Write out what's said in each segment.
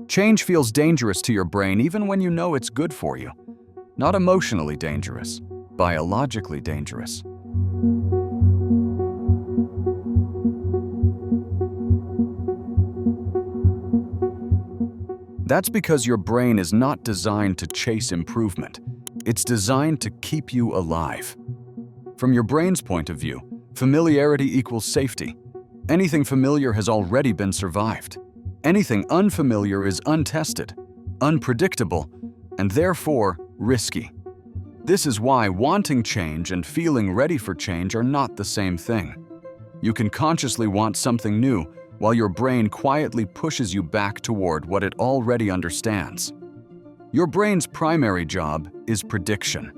Change feels dangerous to your brain even when you know it's good for you. Not emotionally dangerous, biologically dangerous. That's because your brain is not designed to chase improvement. It's designed to keep you alive. From your brain's point of view, familiarity equals safety. Anything familiar has already been survived. Anything unfamiliar is untested, unpredictable, and therefore risky. This is why wanting change and feeling ready for change are not the same thing. You can consciously want something new while your brain quietly pushes you back toward what it already understands. Your brain's primary job is prediction.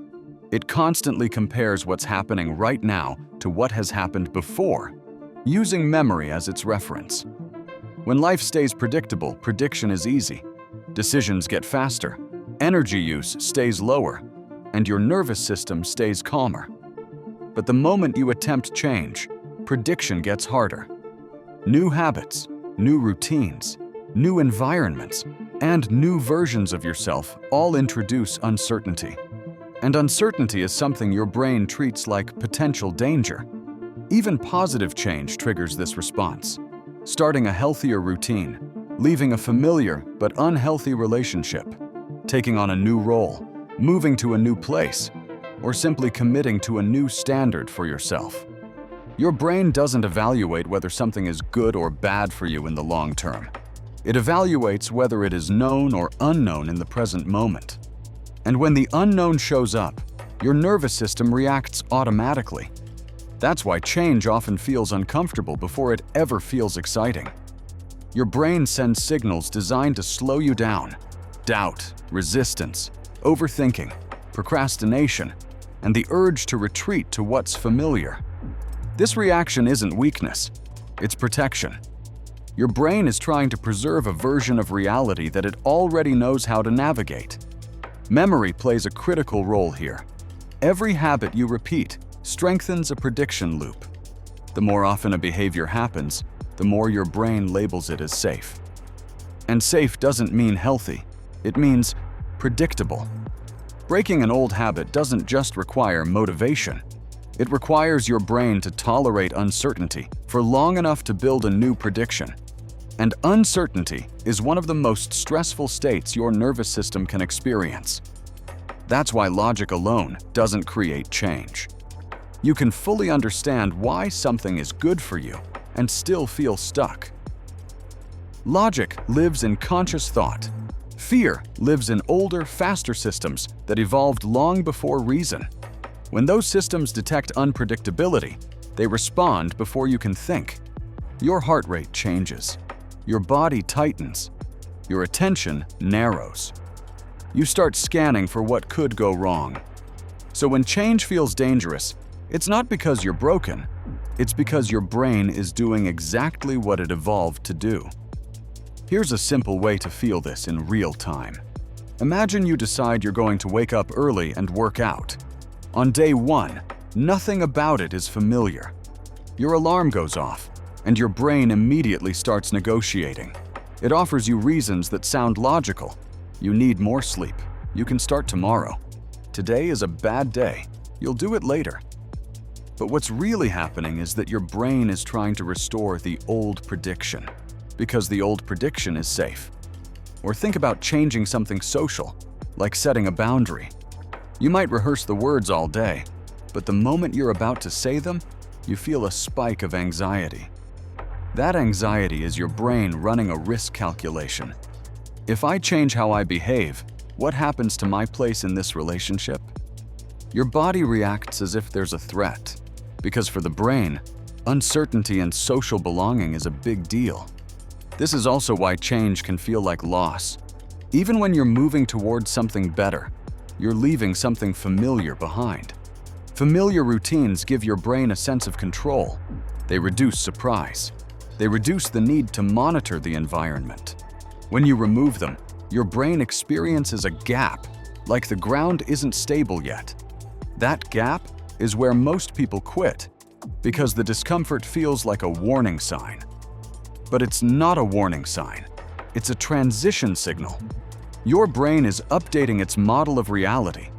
It constantly compares what's happening right now to what has happened before, using memory as its reference. When life stays predictable, prediction is easy. Decisions get faster, energy use stays lower, and your nervous system stays calmer. But the moment you attempt change, prediction gets harder. New habits, new routines, new environments, and new versions of yourself all introduce uncertainty. And uncertainty is something your brain treats like potential danger. Even positive change triggers this response. Starting a healthier routine, leaving a familiar but unhealthy relationship, taking on a new role, moving to a new place, or simply committing to a new standard for yourself. Your brain doesn't evaluate whether something is good or bad for you in the long term. It evaluates whether it is known or unknown in the present moment. And when the unknown shows up, your nervous system reacts automatically. That's why change often feels uncomfortable before it ever feels exciting. Your brain sends signals designed to slow you down: doubt, resistance, overthinking, procrastination, and the urge to retreat to what's familiar. This reaction isn't weakness, it's protection. Your brain is trying to preserve a version of reality that it already knows how to navigate. Memory plays a critical role here. Every habit you repeat strengthens a prediction loop. The more often a behavior happens, the more your brain labels it as safe. And safe doesn't mean healthy, it means predictable. Breaking an old habit doesn't just require motivation. It requires your brain to tolerate uncertainty for long enough to build a new prediction. And uncertainty is one of the most stressful states your nervous system can experience. That's why logic alone doesn't create change. You can fully understand why something is good for you and still feel stuck. Logic lives in conscious thought. Fear lives in older, faster systems that evolved long before reason. When those systems detect unpredictability, they respond before you can think. Your heart rate changes. Your body tightens. Your attention narrows. You start scanning for what could go wrong. So when change feels dangerous, it's not because you're broken. It's because your brain is doing exactly what it evolved to do. Here's a simple way to feel this in real time. Imagine you decide you're going to wake up early and work out. On day one, nothing about it is familiar. Your alarm goes off, and your brain immediately starts negotiating. It offers you reasons that sound logical. You need more sleep. You can start tomorrow. Today is a bad day. You'll do it later. But what's really happening is that your brain is trying to restore the old prediction, because the old prediction is safe. Or think about changing something social, like setting a boundary. You might rehearse the words all day, but the moment you're about to say them, you feel a spike of anxiety. That anxiety is your brain running a risk calculation. If I change how I behave, what happens to my place in this relationship? Your body reacts as if there's a threat, because for the brain, uncertainty and social belonging is a big deal. This is also why change can feel like loss. Even when you're moving towards something better, you're leaving something familiar behind. Familiar routines give your brain a sense of control. They reduce surprise. They reduce the need to monitor the environment. When you remove them, your brain experiences a gap, like the ground isn't stable yet. That gap is where most people quit, because the discomfort feels like a warning sign. But it's not a warning sign. It's a transition signal. Your brain is updating its model of reality,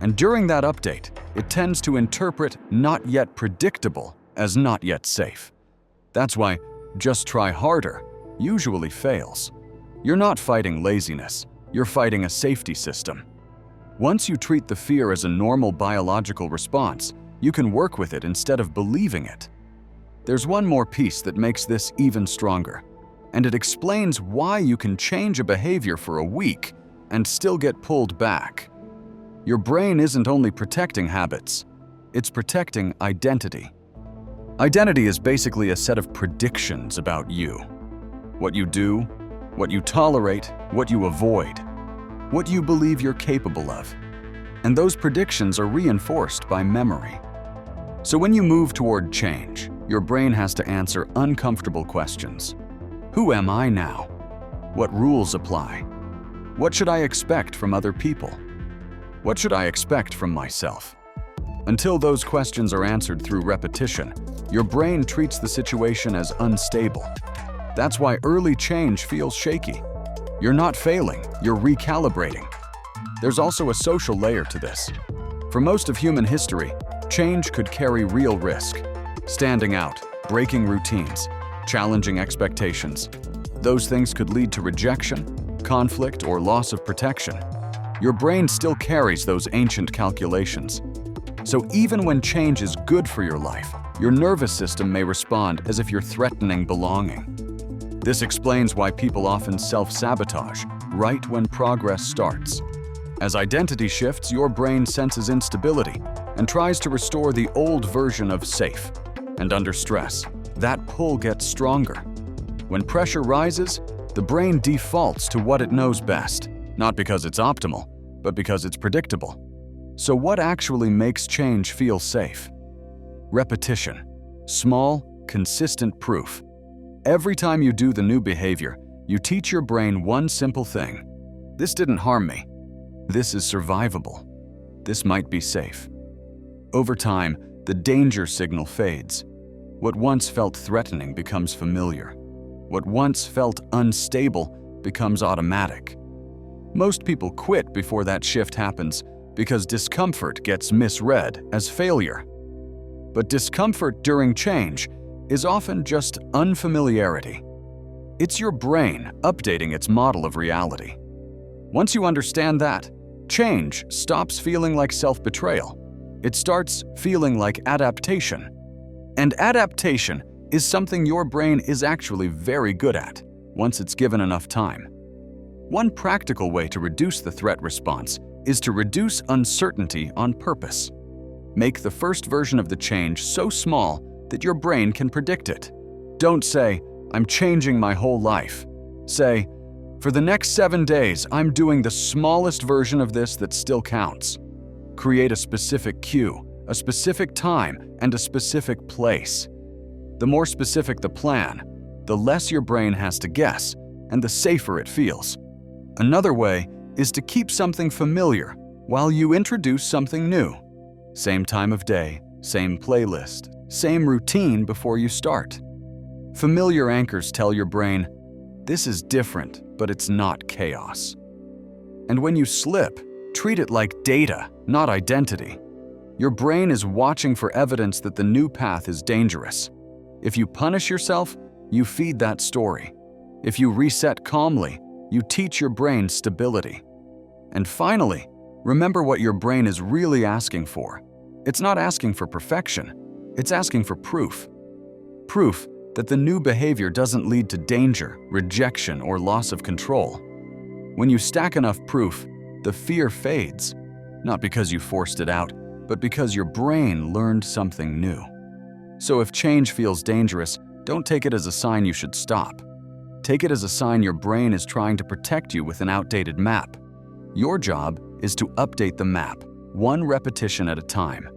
and during that update, it tends to interpret not yet predictable as not yet safe. That's why just try harder usually fails. You're not fighting laziness, you're fighting a safety system. Once you treat the fear as a normal biological response, you can work with it instead of believing it. There's one more piece that makes this even stronger, and it explains why you can change a behavior for a week and still get pulled back. Your brain isn't only protecting habits, it's protecting identity. Identity is basically a set of predictions about you. What you do, what you tolerate, what you avoid, what you believe you're capable of. And those predictions are reinforced by memory. So when you move toward change, your brain has to answer uncomfortable questions. Who am I now? What rules apply? What should I expect from other people? What should I expect from myself? Until those questions are answered through repetition, your brain treats the situation as unstable. That's why early change feels shaky. You're not failing, you're recalibrating. There's also a social layer to this. For most of human history, change could carry real risk. Standing out, breaking routines, challenging expectations. Those things could lead to rejection, conflict, or loss of protection. Your brain still carries those ancient calculations. So even when change is good for your life, your nervous system may respond as if you're threatening belonging. This explains why people often self-sabotage right when progress starts. As identity shifts, your brain senses instability and tries to restore the old version of safe. And under stress, that pull gets stronger. When pressure rises, the brain defaults to what it knows best, not because it's optimal, but because it's predictable. So what actually makes change feel safe? Repetition. Small, consistent proof. Every time you do the new behavior, you teach your brain one simple thing. This didn't harm me. This is survivable. This might be safe. Over time, the danger signal fades. What once felt threatening becomes familiar. What once felt unstable becomes automatic. Most people quit before that shift happens because discomfort gets misread as failure. But discomfort during change is often just unfamiliarity. It's your brain updating its model of reality. Once you understand that, change stops feeling like self-betrayal. It starts feeling like adaptation. And adaptation is something your brain is actually very good at once it's given enough time. One practical way to reduce the threat response is to reduce uncertainty on purpose. Make the first version of the change so small that your brain can predict it. Don't say, "I'm changing my whole life." Say, "For the next 7 days, I'm doing the smallest version of this that still counts." Create a specific cue, a specific time, and a specific place. The more specific the plan, the less your brain has to guess, and the safer it feels. Another way is to keep something familiar while you introduce something new. Same time of day, same playlist, same routine before you start. Familiar anchors tell your brain, this is different, but it's not chaos. And when you slip, treat it like data, not identity. Your brain is watching for evidence that the new path is dangerous. If you punish yourself, you feed that story. If you reset calmly, you teach your brain stability. And finally, remember what your brain is really asking for. It's not asking for perfection, it's asking for proof. Proof that the new behavior doesn't lead to danger, rejection, or loss of control. When you stack enough proof, the fear fades, not because you forced it out, but because your brain learned something new. So if change feels dangerous, don't take it as a sign you should stop. Take it as a sign your brain is trying to protect you with an outdated map. Your job is to update the map, one repetition at a time.